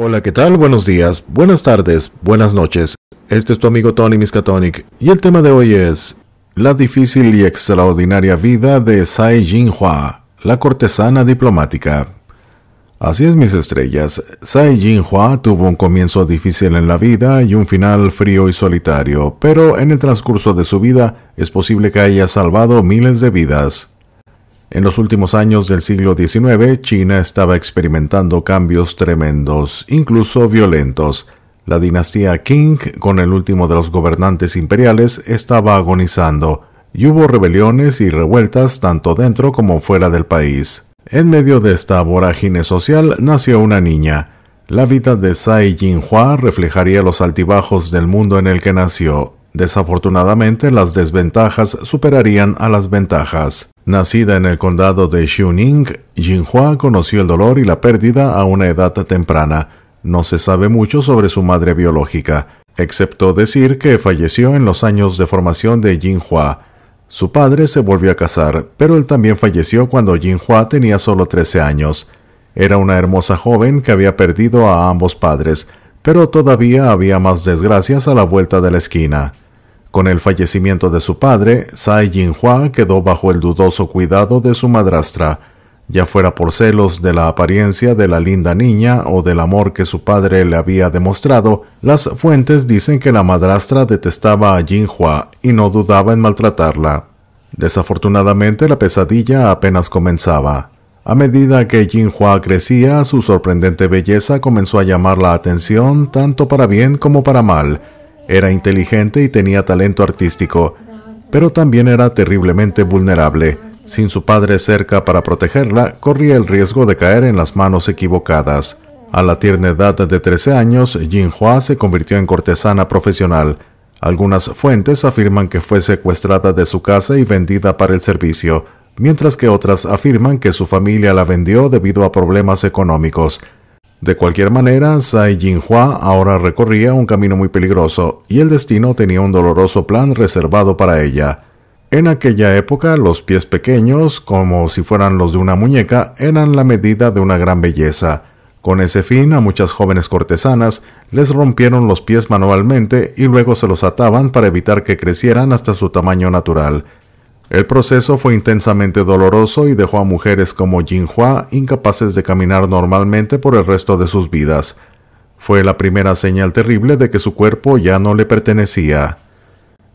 Hola, ¿qué tal? Buenos días, buenas tardes, buenas noches. Este es tu amigo Tony Miskatonic y el tema de hoy es la difícil y extraordinaria vida de Tsai Ying-hua, la cortesana diplomática. Así es, mis estrellas, Tsai Ying-hua tuvo un comienzo difícil en la vida y un final frío y solitario, pero en el transcurso de su vida es posible que haya salvado miles de vidas. En los últimos años del siglo XIX, China estaba experimentando cambios tremendos, incluso violentos. La dinastía Qing, con el último de los gobernantes imperiales, estaba agonizando, y hubo rebeliones y revueltas tanto dentro como fuera del país. En medio de esta vorágine social nació una niña. La vida de Tsai Ying-hua reflejaría los altibajos del mundo en el que nació. Desafortunadamente, las desventajas superarían a las ventajas. Nacida en el condado de Xiuning, Ying-hua conoció el dolor y la pérdida a una edad temprana. No se sabe mucho sobre su madre biológica, excepto decir que falleció en los años de formación de Ying-hua. Su padre se volvió a casar, pero él también falleció cuando Ying-hua tenía solo 13 años. Era una hermosa joven que había perdido a ambos padres, pero todavía había más desgracias a la vuelta de la esquina. Con el fallecimiento de su padre, Tsai Ying-hua quedó bajo el dudoso cuidado de su madrastra, ya fuera por celos de la apariencia de la linda niña o del amor que su padre le había demostrado. Las fuentes dicen que la madrastra detestaba a Ying-hua y no dudaba en maltratarla. Desafortunadamente, la pesadilla apenas comenzaba. A medida que Ying-hua crecía, su sorprendente belleza comenzó a llamar la atención tanto para bien como para mal. Era inteligente y tenía talento artístico, pero también era terriblemente vulnerable. Sin su padre cerca para protegerla, corría el riesgo de caer en las manos equivocadas. A la tierna edad de 13 años, Ying-hua se convirtió en cortesana profesional. Algunas fuentes afirman que fue secuestrada de su casa y vendida para el servicio, mientras que otras afirman que su familia la vendió debido a problemas económicos. De cualquier manera, Tsai Ying-hua ahora recorría un camino muy peligroso, y el destino tenía un doloroso plan reservado para ella. En aquella época, los pies pequeños, como si fueran los de una muñeca, eran la medida de una gran belleza. Con ese fin, a muchas jóvenes cortesanas les rompieron los pies manualmente y luego se los ataban para evitar que crecieran hasta su tamaño natural. El proceso fue intensamente doloroso y dejó a mujeres como Ying-hua incapaces de caminar normalmente por el resto de sus vidas. Fue la primera señal terrible de que su cuerpo ya no le pertenecía.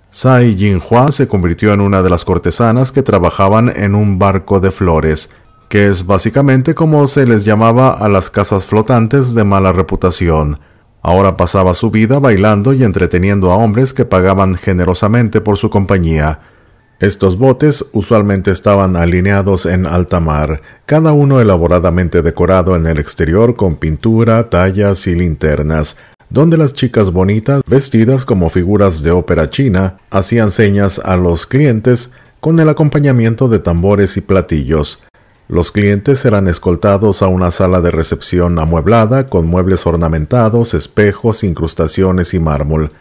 Tsai Ying-hua se convirtió en una de las cortesanas que trabajaban en un barco de flores, que es básicamente como se les llamaba a las casas flotantes de mala reputación. Ahora pasaba su vida bailando y entreteniendo a hombres que pagaban generosamente por su compañía. Estos botes usualmente estaban alineados en alta mar, cada uno elaboradamente decorado en el exterior con pintura, tallas y linternas, donde las chicas bonitas, vestidas como figuras de ópera china, hacían señas a los clientes con el acompañamiento de tambores y platillos. Los clientes eran escoltados a una sala de recepción amueblada con muebles ornamentados, espejos, incrustaciones y mármol,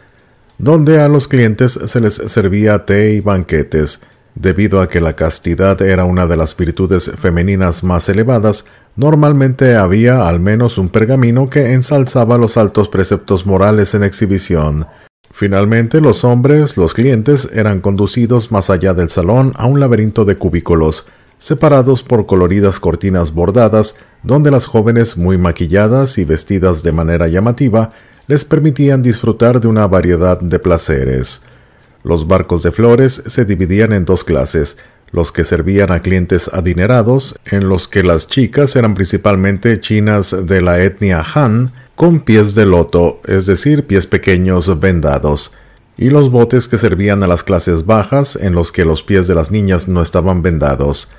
donde a los clientes se les servía té y banquetes. Debido a que la castidad era una de las virtudes femeninas más elevadas, normalmente había al menos un pergamino que ensalzaba los altos preceptos morales en exhibición. Finalmente, los hombres, los clientes, eran conducidos más allá del salón a un laberinto de cubículos, separados por coloridas cortinas bordadas, donde las jóvenes muy maquilladas y vestidas de manera llamativa les permitían disfrutar de una variedad de placeres. Los barcos de flores se dividían en dos clases: los que servían a clientes adinerados, en los que las chicas eran principalmente chinas de la etnia Han, con pies de loto, es decir, pies pequeños vendados, y los botes que servían a las clases bajas, en los que los pies de las niñas no estaban vendados.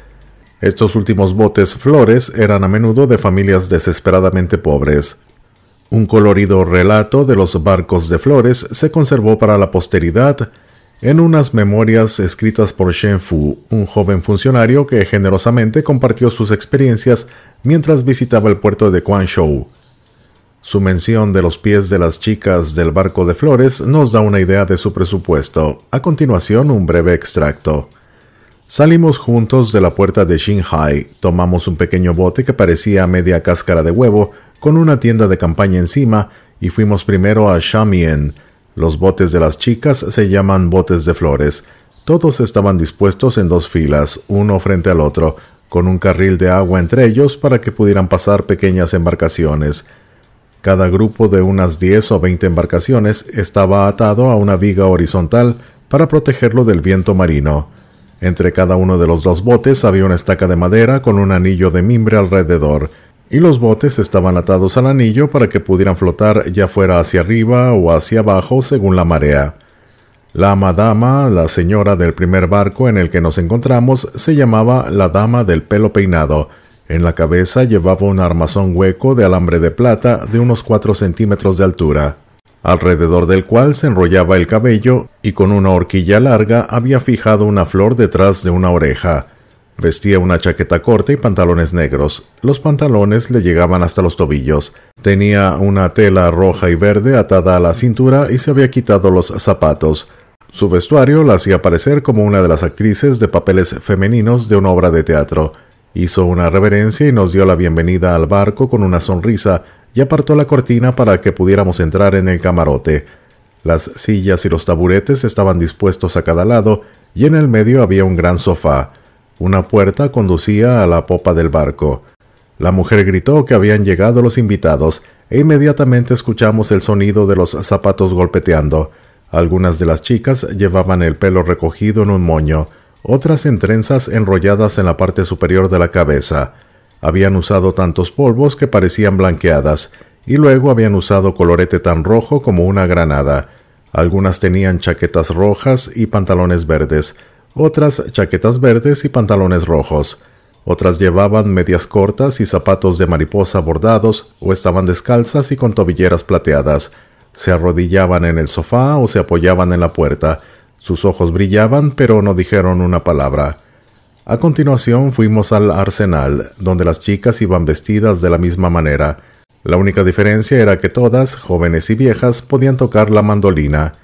Estos últimos botes flores eran a menudo de familias desesperadamente pobres. Un colorido relato de los barcos de flores se conservó para la posteridad en unas memorias escritas por Shen Fu, un joven funcionario que generosamente compartió sus experiencias mientras visitaba el puerto de Guangzhou. Su mención de los pies de las chicas del barco de flores nos da una idea de su presupuesto. A continuación, un breve extracto. Salimos juntos de la puerta de Xinhai, tomamos un pequeño bote que parecía media cáscara de huevo, con una tienda de campaña encima, y fuimos primero a Shamien. Los botes de las chicas se llaman botes de flores. Todos estaban dispuestos en 2 filas, uno frente al otro, con un carril de agua entre ellos para que pudieran pasar pequeñas embarcaciones. Cada grupo de unas 10 o 20 embarcaciones estaba atado a una viga horizontal para protegerlo del viento marino. Entre cada uno de los 2 botes había una estaca de madera con un anillo de mimbre alrededor, y los botes estaban atados al anillo para que pudieran flotar ya fuera hacia arriba o hacia abajo según la marea. La madama, la señora del primer barco en el que nos encontramos, se llamaba la dama del pelo peinado. En la cabeza llevaba un armazón hueco de alambre de plata de unos 4 centímetros de altura, alrededor del cual se enrollaba el cabello, y con una horquilla larga había fijado una flor detrás de una oreja. Vestía una chaqueta corta y pantalones negros. Los pantalones le llegaban hasta los tobillos. Tenía una tela roja y verde atada a la cintura y se había quitado los zapatos. Su vestuario la hacía parecer como una de las actrices de papeles femeninos de una obra de teatro. Hizo una reverencia y nos dio la bienvenida al barco con una sonrisa y apartó la cortina para que pudiéramos entrar en el camarote. Las sillas y los taburetes estaban dispuestos a cada lado y en el medio había un gran sofá. Una puerta conducía a la popa del barco. La mujer gritó que habían llegado los invitados e inmediatamente escuchamos el sonido de los zapatos golpeteando. Algunas de las chicas llevaban el pelo recogido en un moño, otras en trenzas enrolladas en la parte superior de la cabeza. Habían usado tantos polvos que parecían blanqueadas, y luego habían usado colorete tan rojo como una granada. Algunas tenían chaquetas rojas y pantalones verdes, otras chaquetas verdes y pantalones rojos. Otras llevaban medias cortas y zapatos de mariposa bordados, o estaban descalzas y con tobilleras plateadas. Se arrodillaban en el sofá o se apoyaban en la puerta. Sus ojos brillaban, pero no dijeron una palabra. A continuación fuimos al arsenal, donde las chicas iban vestidas de la misma manera. La única diferencia era que todas, jóvenes y viejas, podían tocar la mandolina.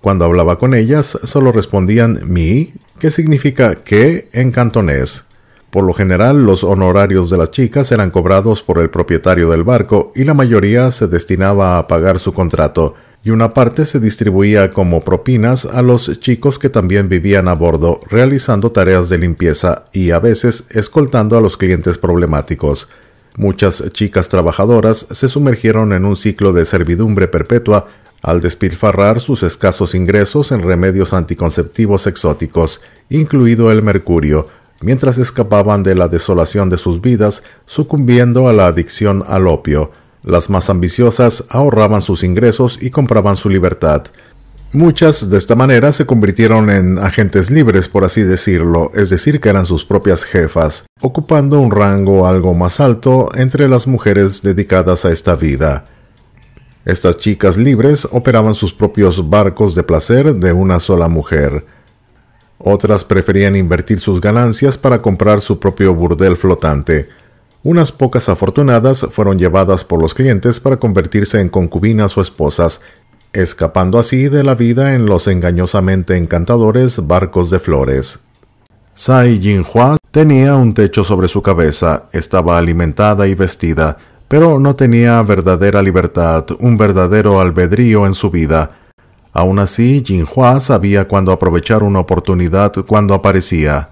Cuando hablaba con ellas, solo respondían «mi», que significa «qué» en cantonés. Por lo general, los honorarios de las chicas eran cobrados por el propietario del barco y la mayoría se destinaba a pagar su contrato, y una parte se distribuía como propinas a los chicos que también vivían a bordo, realizando tareas de limpieza y a veces escoltando a los clientes problemáticos. Muchas chicas trabajadoras se sumergieron en un ciclo de servidumbre perpetua al despilfarrar sus escasos ingresos en remedios anticonceptivos exóticos, incluido el mercurio, mientras escapaban de la desolación de sus vidas, sucumbiendo a la adicción al opio. Las más ambiciosas ahorraban sus ingresos y compraban su libertad. Muchas de esta manera se convirtieron en agentes libres, por así decirlo, es decir, que eran sus propias jefas, ocupando un rango algo más alto entre las mujeres dedicadas a esta vida. Estas chicas libres operaban sus propios barcos de placer de una sola mujer. Otras preferían invertir sus ganancias para comprar su propio burdel flotante. Unas pocas afortunadas fueron llevadas por los clientes para convertirse en concubinas o esposas, escapando así de la vida en los engañosamente encantadores barcos de flores. Tsai Jinhua tenía un techo sobre su cabeza, estaba alimentada y vestida, pero no tenía verdadera libertad, un verdadero albedrío en su vida. Aún así, Jinhua sabía cuándo aprovechar una oportunidad cuando aparecía.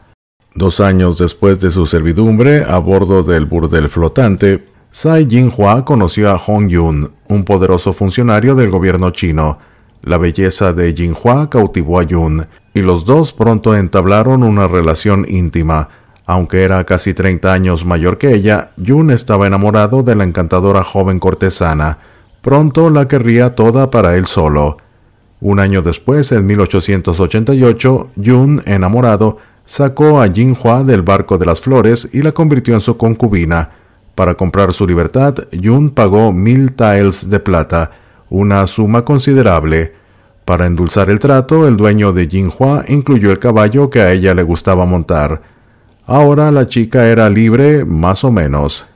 2 años después de su servidumbre a bordo del burdel flotante, Tsai Jinhua conoció a Hong Yun, un poderoso funcionario del gobierno chino. La belleza de Jinhua cautivó a Yun, y los dos pronto entablaron una relación íntima. Aunque era casi 30 años mayor que ella, Yun estaba enamorado de la encantadora joven cortesana. Pronto la querría toda para él solo. Un año después, en 1888, Yun, enamorado, sacó a Jinhua del barco de las flores y la convirtió en su concubina. Para comprar su libertad, Yun pagó 1000 taels de plata, una suma considerable. Para endulzar el trato, el dueño de Jinhua incluyó el caballo que a ella le gustaba montar. Ahora la chica era libre, más o menos.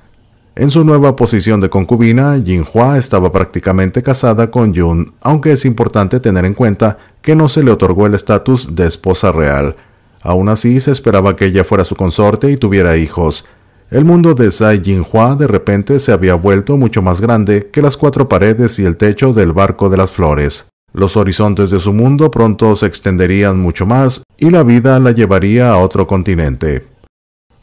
En su nueva posición de concubina, Jinhua estaba prácticamente casada con Yun, aunque es importante tener en cuenta que no se le otorgó el estatus de esposa real. Aún así, se esperaba que ella fuera su consorte y tuviera hijos. El mundo de Tsai Jinhua de repente se había vuelto mucho más grande que las 4 paredes y el techo del barco de las flores. Los horizontes de su mundo pronto se extenderían mucho más y la vida la llevaría a otro continente.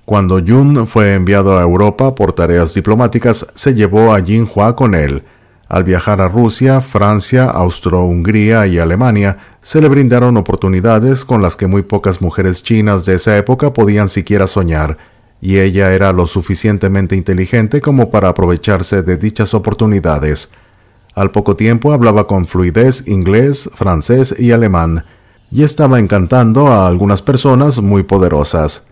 Cuando Yun fue enviado a Europa por tareas diplomáticas, se llevó a Jinhua con él. Al viajar a Rusia, Francia, Austro-Hungría y Alemania, se le brindaron oportunidades con las que muy pocas mujeres chinas de esa época podían siquiera soñar, y ella era lo suficientemente inteligente como para aprovecharse de dichas oportunidades. Al poco tiempo hablaba con fluidez inglés, francés y alemán, y estaba encantando a algunas personas muy poderosas.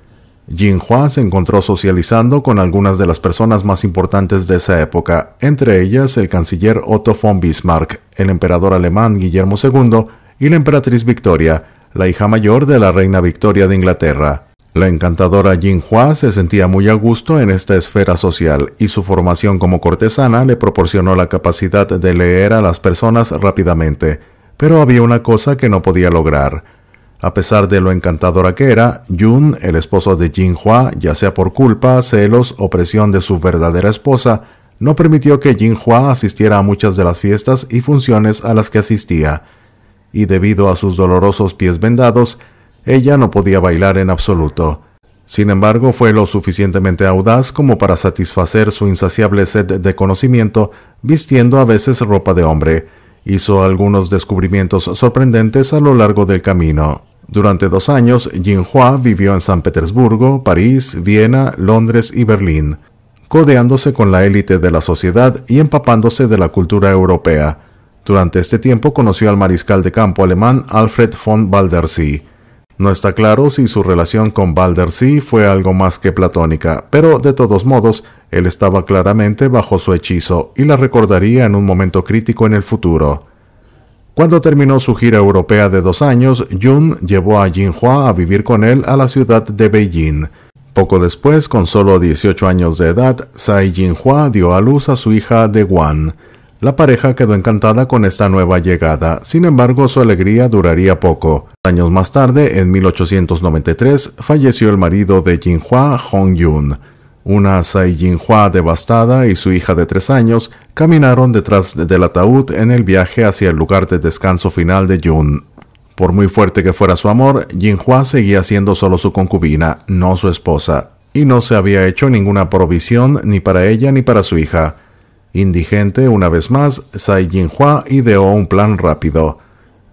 Jinhua se encontró socializando con algunas de las personas más importantes de esa época, entre ellas el canciller Otto von Bismarck, el emperador alemán Guillermo II y la emperatriz Victoria, la hija mayor de la reina Victoria de Inglaterra. La encantadora Jinhua se sentía muy a gusto en esta esfera social y su formación como cortesana le proporcionó la capacidad de leer a las personas rápidamente, pero había una cosa que no podía lograr. A pesar de lo encantadora que era, Yun, el esposo de Jinhua, ya sea por culpa, celos o presión de su verdadera esposa, no permitió que Jinhua asistiera a muchas de las fiestas y funciones a las que asistía, y debido a sus dolorosos pies vendados, ella no podía bailar en absoluto. Sin embargo, fue lo suficientemente audaz como para satisfacer su insaciable sed de conocimiento, vistiendo a veces ropa de hombre. Hizo algunos descubrimientos sorprendentes a lo largo del camino. Durante 2 años, Jinhua vivió en San Petersburgo, París, Viena, Londres y Berlín, codeándose con la élite de la sociedad y empapándose de la cultura europea. Durante este tiempo conoció al mariscal de campo alemán Alfred von Waldersee. No está claro si su relación con Waldersee fue algo más que platónica, pero de todos modos, él estaba claramente bajo su hechizo y la recordaría en un momento crítico en el futuro. Cuando terminó su gira europea de 2 años, Yun llevó a Jinhua a vivir con él a la ciudad de Beijing. Poco después, con solo 18 años de edad, Tsai Jinhua dio a luz a su hija De Guan. La pareja quedó encantada con esta nueva llegada, sin embargo su alegría duraría poco. Años más tarde, en 1893, falleció el marido de Jinhua, Hong Yun. Una Tsai Jinhua devastada y su hija de 3 años caminaron detrás del ataúd en el viaje hacia el lugar de descanso final de Yun. Por muy fuerte que fuera su amor, Jinhua seguía siendo solo su concubina, no su esposa, y no se había hecho ninguna provisión ni para ella ni para su hija. Indigente una vez más, Tsai Jinhua ideó un plan rápido.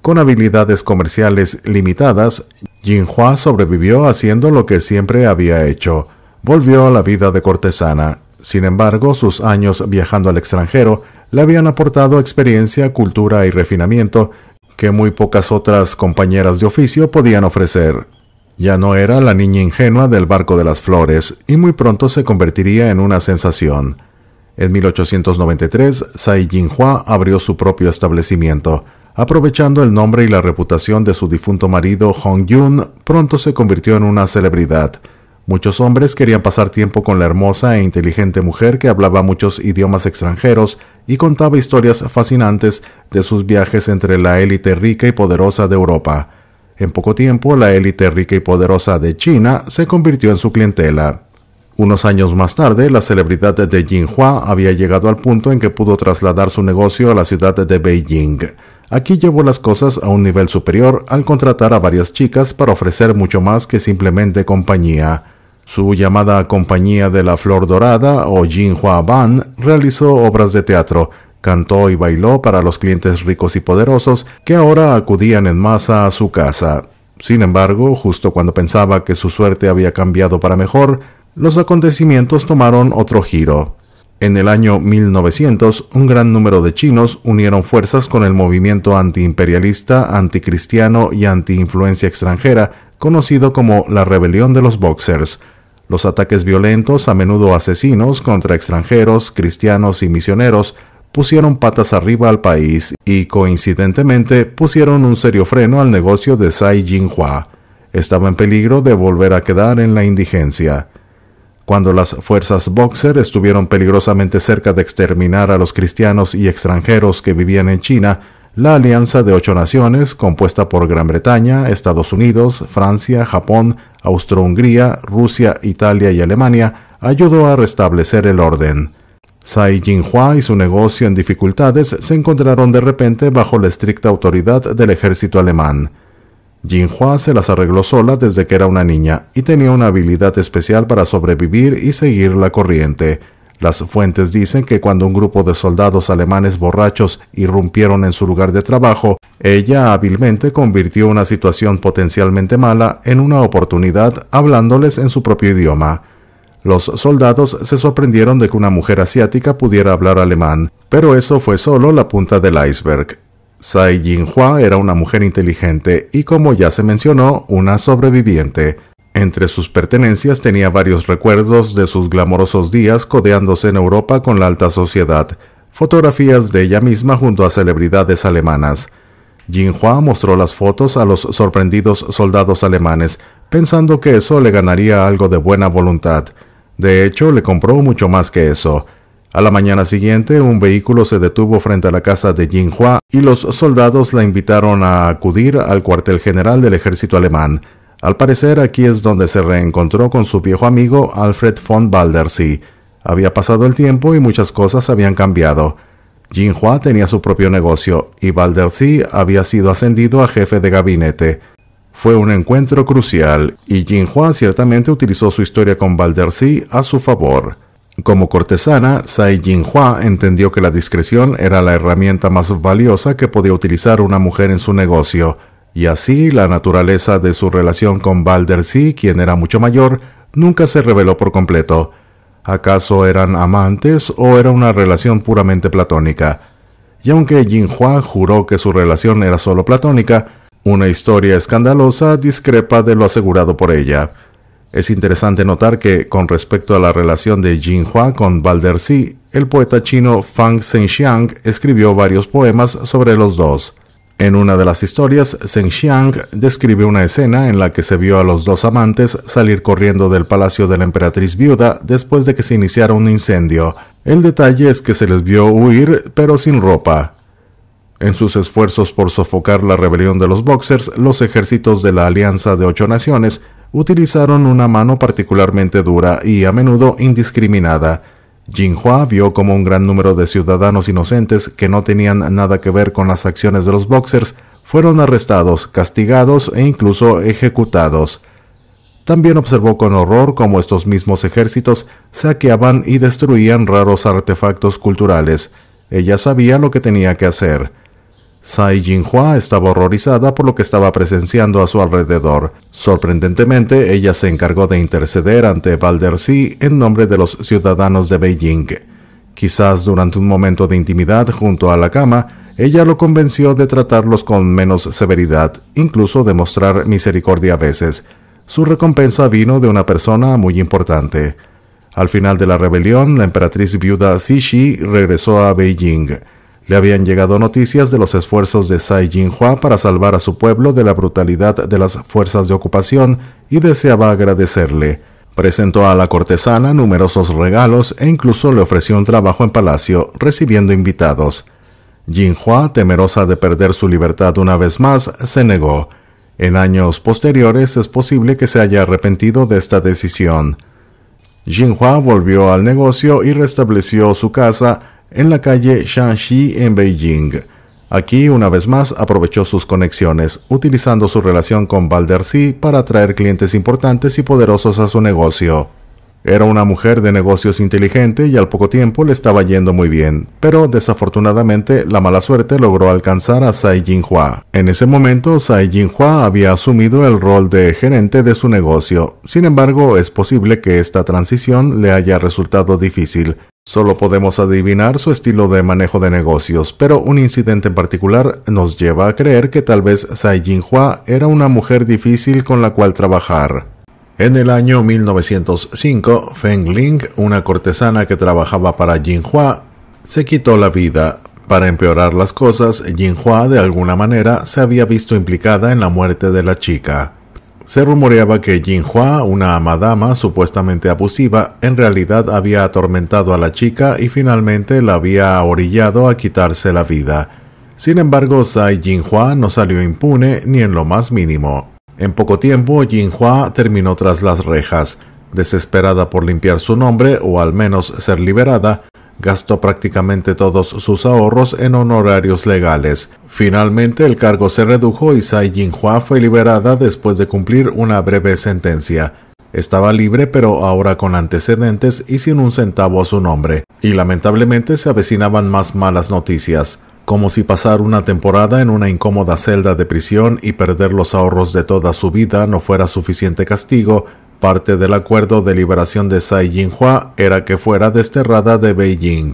Con habilidades comerciales limitadas, Jinhua sobrevivió haciendo lo que siempre había hecho. Volvió a la vida de cortesana. Sin embargo, sus años viajando al extranjero le habían aportado experiencia, cultura y refinamiento que muy pocas otras compañeras de oficio podían ofrecer. Ya no era la niña ingenua del barco de las flores y muy pronto se convertiría en una sensación. En 1893, Tsai Jinhua abrió su propio establecimiento. Aprovechando el nombre y la reputación de su difunto marido Hong Yun, pronto se convirtió en una celebridad. Muchos hombres querían pasar tiempo con la hermosa e inteligente mujer que hablaba muchos idiomas extranjeros y contaba historias fascinantes de sus viajes entre la élite rica y poderosa de Europa. En poco tiempo, la élite rica y poderosa de China se convirtió en su clientela. Unos años más tarde, la celebridad de Jinhua había llegado al punto en que pudo trasladar su negocio a la ciudad de Beijing. Aquí llevó las cosas a un nivel superior al contratar a varias chicas para ofrecer mucho más que simplemente compañía. Su llamada Compañía de la Flor Dorada o Jinhua Ban realizó obras de teatro, cantó y bailó para los clientes ricos y poderosos que ahora acudían en masa a su casa. Sin embargo, justo cuando pensaba que su suerte había cambiado para mejor, los acontecimientos tomaron otro giro. En el año 1900, un gran número de chinos unieron fuerzas con el movimiento antiimperialista, anticristiano y antiinfluencia extranjera, conocido como la Rebelión de los Boxers. Los ataques violentos, a menudo asesinos, contra extranjeros, cristianos y misioneros, pusieron patas arriba al país y, coincidentemente, pusieron un serio freno al negocio de Tsai Jinhua. Estaba en peligro de volver a quedar en la indigencia. Cuando las fuerzas Boxer estuvieron peligrosamente cerca de exterminar a los cristianos y extranjeros que vivían en China, la Alianza de 8 Naciones, compuesta por Gran Bretaña, Estados Unidos, Francia, Japón, Austro-Hungría, Rusia, Italia y Alemania, ayudó a restablecer el orden. Tsai Jinhua y su negocio en dificultades se encontraron de repente bajo la estricta autoridad del ejército alemán. Jinhua se las arregló sola desde que era una niña y tenía una habilidad especial para sobrevivir y seguir la corriente. Las fuentes dicen que cuando un grupo de soldados alemanes borrachos irrumpieron en su lugar de trabajo, ella hábilmente convirtió una situación potencialmente mala en una oportunidad hablándoles en su propio idioma. Los soldados se sorprendieron de que una mujer asiática pudiera hablar alemán, pero eso fue solo la punta del iceberg. Tsai Jinhua era una mujer inteligente y, como ya se mencionó, una sobreviviente. Entre sus pertenencias tenía varios recuerdos de sus glamorosos días codeándose en Europa con la alta sociedad, fotografías de ella misma junto a celebridades alemanas. Jinhua mostró las fotos a los sorprendidos soldados alemanes, pensando que eso le ganaría algo de buena voluntad. De hecho, le compró mucho más que eso. A la mañana siguiente, un vehículo se detuvo frente a la casa de Jinhua y los soldados la invitaron a acudir al cuartel general del ejército alemán. Al parecer, aquí es donde se reencontró con su viejo amigo Alfred von Waldersee. Había pasado el tiempo y muchas cosas habían cambiado. Jinhua tenía su propio negocio y Waldersee había sido ascendido a jefe de gabinete. Fue un encuentro crucial y Jinhua ciertamente utilizó su historia con Waldersee a su favor. Como cortesana, Tsai Jinhua entendió que la discreción era la herramienta más valiosa que podía utilizar una mujer en su negocio. Y así, la naturaleza de su relación con Waldersee, quien era mucho mayor, nunca se reveló por completo. ¿Acaso eran amantes o era una relación puramente platónica? Y aunque Jinhua juró que su relación era solo platónica, una historia escandalosa discrepa de lo asegurado por ella. Es interesante notar que, con respecto a la relación de Jinhua con Waldersee, el poeta chino Fang Zhenxiang escribió varios poemas sobre los dos. En una de las historias, Zhenxiang describe una escena en la que se vio a los dos amantes salir corriendo del palacio de la emperatriz viuda después de que se iniciara un incendio. El detalle es que se les vio huir, pero sin ropa. En sus esfuerzos por sofocar la rebelión de los Boxers, los ejércitos de la Alianza de 8 Naciones utilizaron una mano particularmente dura y a menudo indiscriminada. Jinhua vio como un gran número de ciudadanos inocentes que no tenían nada que ver con las acciones de los Boxers fueron arrestados, castigados e incluso ejecutados. También observó con horror cómo estos mismos ejércitos saqueaban y destruían raros artefactos culturales. Ella sabía lo que tenía que hacer. Tsai Jinhua estaba horrorizada por lo que estaba presenciando a su alrededor. Sorprendentemente, ella se encargó de interceder ante Waldersee en nombre de los ciudadanos de Beijing. Quizás durante un momento de intimidad junto a la cama, ella lo convenció de tratarlos con menos severidad, incluso de mostrar misericordia a veces. Su recompensa vino de una persona muy importante. Al final de la rebelión, la emperatriz viuda Cixi regresó a Beijing. Le habían llegado noticias de los esfuerzos de Tsai Jinhua para salvar a su pueblo de la brutalidad de las fuerzas de ocupación y deseaba agradecerle. Presentó a la cortesana numerosos regalos e incluso le ofreció un trabajo en palacio, recibiendo invitados. Jinhua, temerosa de perder su libertad una vez más, se negó. En años posteriores es posible que se haya arrepentido de esta decisión. Jinhua volvió al negocio y restableció su casa en la calle Shanxi en Beijing. Aquí, una vez más, aprovechó sus conexiones, utilizando su relación con Waldersee para atraer clientes importantes y poderosos a su negocio. Era una mujer de negocios inteligente y al poco tiempo le estaba yendo muy bien, pero desafortunadamente la mala suerte logró alcanzar a Tsai Jinhua. En ese momento, Tsai Jinhua había asumido el rol de gerente de su negocio. Sin embargo, es posible que esta transición le haya resultado difícil. Solo podemos adivinar su estilo de manejo de negocios, pero un incidente en particular nos lleva a creer que tal vez Tsai Jinhua era una mujer difícil con la cual trabajar. En el año 1905, Feng Ling, una cortesana que trabajaba para Jinhua, se quitó la vida. Para empeorar las cosas, Jinhua de alguna manera se había visto implicada en la muerte de la chica. Se rumoreaba que Jinhua, una amadama supuestamente abusiva, en realidad había atormentado a la chica y finalmente la había orillado a quitarse la vida. Sin embargo, Tsai Jinhua no salió impune ni en lo más mínimo. En poco tiempo, Jinhua terminó tras las rejas. Desesperada por limpiar su nombre o al menos ser liberada, gastó prácticamente todos sus ahorros en honorarios legales. Finalmente el cargo se redujo y Tsai Ying-hua fue liberada después de cumplir una breve sentencia. Estaba libre, pero ahora con antecedentes y sin un centavo a su nombre. Y lamentablemente se avecinaban más malas noticias. Como si pasar una temporada en una incómoda celda de prisión y perder los ahorros de toda su vida no fuera suficiente castigo, parte del acuerdo de liberación de Tsai Ying-hua era que fuera desterrada de Beijing.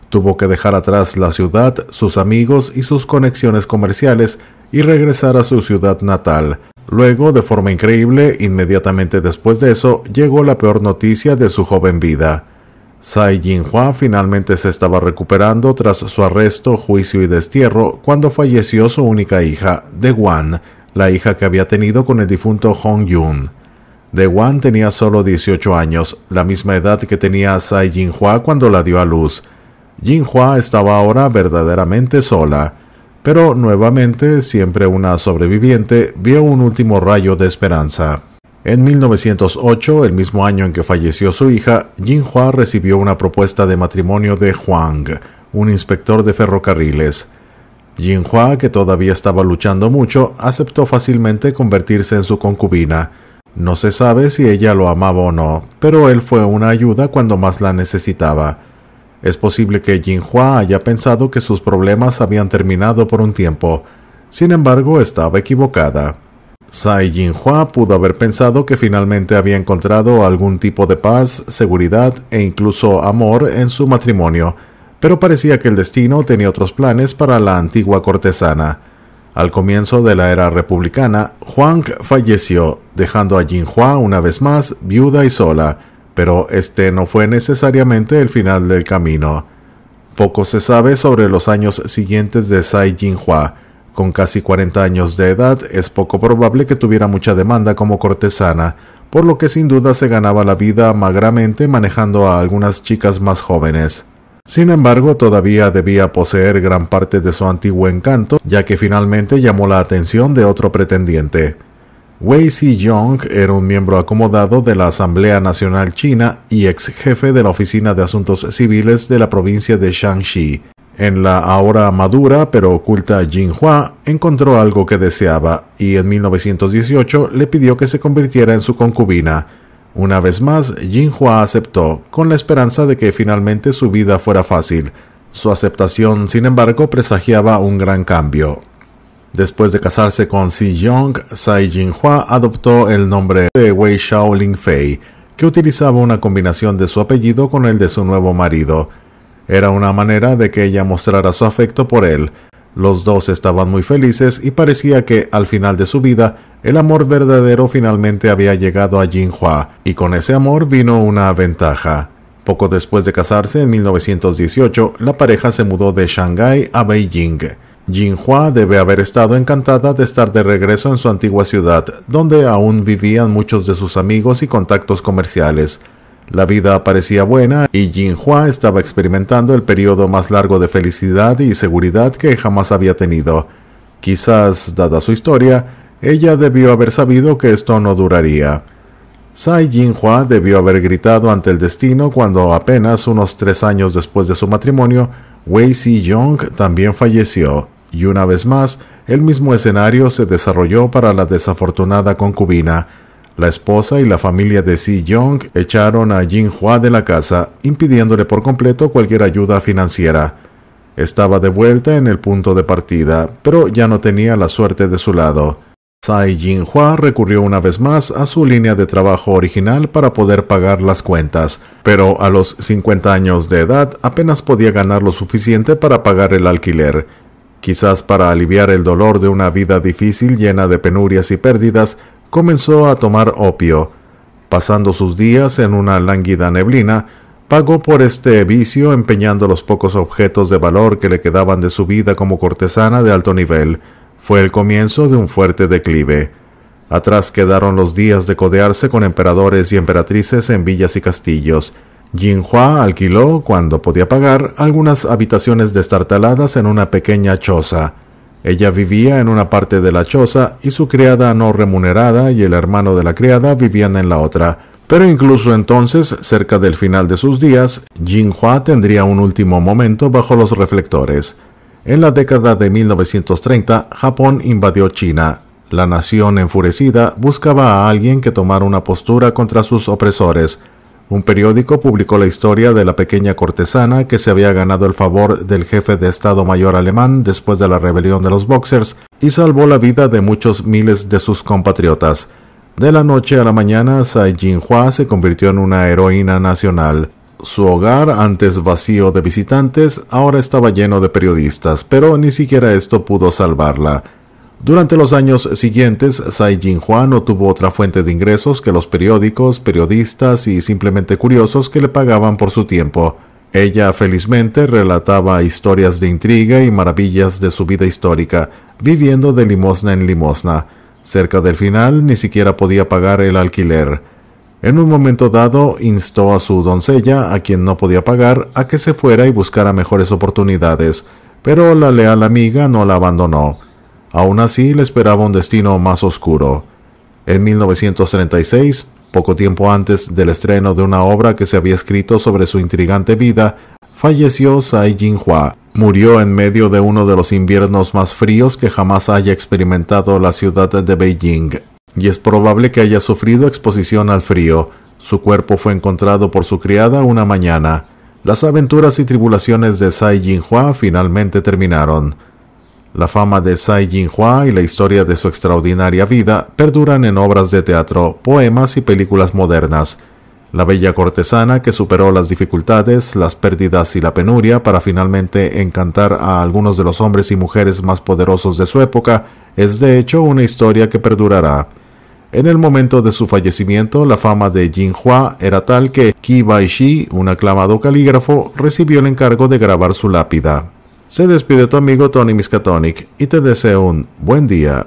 Tuvo que dejar atrás la ciudad, sus amigos y sus conexiones comerciales y regresar a su ciudad natal. Luego, de forma increíble, inmediatamente después de eso, llegó la peor noticia de su joven vida. Tsai Ying-hua finalmente se estaba recuperando tras su arresto, juicio y destierro cuando falleció su única hija, De-wan, la hija que había tenido con el difunto Hong-yun. De-wan tenía solo 18 años, la misma edad que tenía Tsai Ying-hua cuando la dio a luz. Ying-hua estaba ahora verdaderamente sola. Pero nuevamente, siempre una sobreviviente, vio un último rayo de esperanza. En 1908, el mismo año en que falleció su hija, Ying-hua recibió una propuesta de matrimonio de Huang, un inspector de ferrocarriles. Ying-hua, que todavía estaba luchando mucho, aceptó fácilmente convertirse en su concubina. No se sabe si ella lo amaba o no, pero él fue una ayuda cuando más la necesitaba. Es posible que Ying-hua haya pensado que sus problemas habían terminado por un tiempo. Sin embargo, estaba equivocada. Tsai Ying-hua pudo haber pensado que finalmente había encontrado algún tipo de paz, seguridad e incluso amor en su matrimonio, pero parecía que el destino tenía otros planes para la antigua cortesana. Al comienzo de la era republicana, Huang falleció, dejando a Ying-hua una vez más viuda y sola, pero este no fue necesariamente el final del camino. Poco se sabe sobre los años siguientes de Tsai Ying-hua. Con casi 40 años de edad, es poco probable que tuviera mucha demanda como cortesana, por lo que sin duda se ganaba la vida magramente manejando a algunas chicas más jóvenes. Sin embargo, todavía debía poseer gran parte de su antiguo encanto, ya que finalmente llamó la atención de otro pretendiente. Wei Ziyong era un miembro acomodado de la Asamblea Nacional China y ex jefe de la Oficina de Asuntos Civiles de la provincia de Shanxi. En la ahora madura pero oculta Ying-hua encontró algo que deseaba y en 1918 le pidió que se convirtiera en su concubina. Una vez más, Ying-hua aceptó, con la esperanza de que finalmente su vida fuera fácil. Su aceptación, sin embargo, presagiaba un gran cambio. Después de casarse con Ziyong, Tsai Ying-hua adoptó el nombre de Wei Shaolin Fei, que utilizaba una combinación de su apellido con el de su nuevo marido. Era una manera de que ella mostrara su afecto por él. Los dos estaban muy felices y parecía que, al final de su vida, el amor verdadero finalmente había llegado a Ying-hua, y con ese amor vino una ventaja. Poco después de casarse, en 1918, la pareja se mudó de Shanghái a Beijing. Ying-hua debe haber estado encantada de estar de regreso en su antigua ciudad, donde aún vivían muchos de sus amigos y contactos comerciales. La vida parecía buena y Ying-hua estaba experimentando el periodo más largo de felicidad y seguridad que jamás había tenido. Quizás, dada su historia, ella debió haber sabido que esto no duraría. Tsai Ying-hua debió haber gritado ante el destino cuando apenas unos 3 años después de su matrimonio, Wei Ziyong también falleció. Y una vez más, el mismo escenario se desarrolló para la desafortunada concubina. La esposa y la familia de Ziyong echaron a Ying-hua de la casa, impidiéndole por completo cualquier ayuda financiera. Estaba de vuelta en el punto de partida, pero ya no tenía la suerte de su lado. Tsai Ying-hua recurrió una vez más a su línea de trabajo original para poder pagar las cuentas, pero a los 50 años de edad apenas podía ganar lo suficiente para pagar el alquiler. Quizás para aliviar el dolor de una vida difícil llena de penurias y pérdidas, comenzó a tomar opio. Pasando sus días en una lánguida neblina, pagó por este vicio empeñando los pocos objetos de valor que le quedaban de su vida como cortesana de alto nivel. Fue el comienzo de un fuerte declive. Atrás quedaron los días de codearse con emperadores y emperatrices en villas y castillos. Ying-hua alquiló, cuando podía pagar, algunas habitaciones destartaladas en una pequeña choza. Ella vivía en una parte de la choza y su criada no remunerada y el hermano de la criada vivían en la otra. Pero incluso entonces, cerca del final de sus días, Jinhua tendría un último momento bajo los reflectores. En la década de 1930, Japón invadió China. La nación enfurecida buscaba a alguien que tomara una postura contra sus opresores. Un periódico publicó la historia de la pequeña cortesana que se había ganado el favor del jefe de Estado Mayor alemán después de la rebelión de los Boxers y salvó la vida de muchos miles de sus compatriotas. De la noche a la mañana, Tsai Jinhua se convirtió en una heroína nacional. Su hogar, antes vacío de visitantes, ahora estaba lleno de periodistas, pero ni siquiera esto pudo salvarla. Durante los años siguientes, Tsai Jinhua no tuvo otra fuente de ingresos que los periódicos, periodistas y simplemente curiosos que le pagaban por su tiempo. Ella felizmente relataba historias de intriga y maravillas de su vida histórica, viviendo de limosna en limosna. Cerca del final ni siquiera podía pagar el alquiler. En un momento dado instó a su doncella, a quien no podía pagar, a que se fuera y buscara mejores oportunidades, pero la leal amiga no la abandonó. Aún así le esperaba un destino más oscuro. En 1936, poco tiempo antes del estreno de una obra que se había escrito sobre su intrigante vida, falleció Tsai Jinhua. Murió en medio de uno de los inviernos más fríos que jamás haya experimentado la ciudad de Beijing, y es probable que haya sufrido exposición al frío. Su cuerpo fue encontrado por su criada una mañana. Las aventuras y tribulaciones de Tsai Jinhua finalmente terminaron. La fama de Tsai Jinhua y la historia de su extraordinaria vida perduran en obras de teatro, poemas y películas modernas. La bella cortesana que superó las dificultades, las pérdidas y la penuria para finalmente encantar a algunos de los hombres y mujeres más poderosos de su época es de hecho una historia que perdurará. En el momento de su fallecimiento, la fama de Jinhua era tal que Qi Baishi, un aclamado calígrafo, recibió el encargo de grabar su lápida. Se despide tu amigo Tony Miskatonic y te deseo un buen día.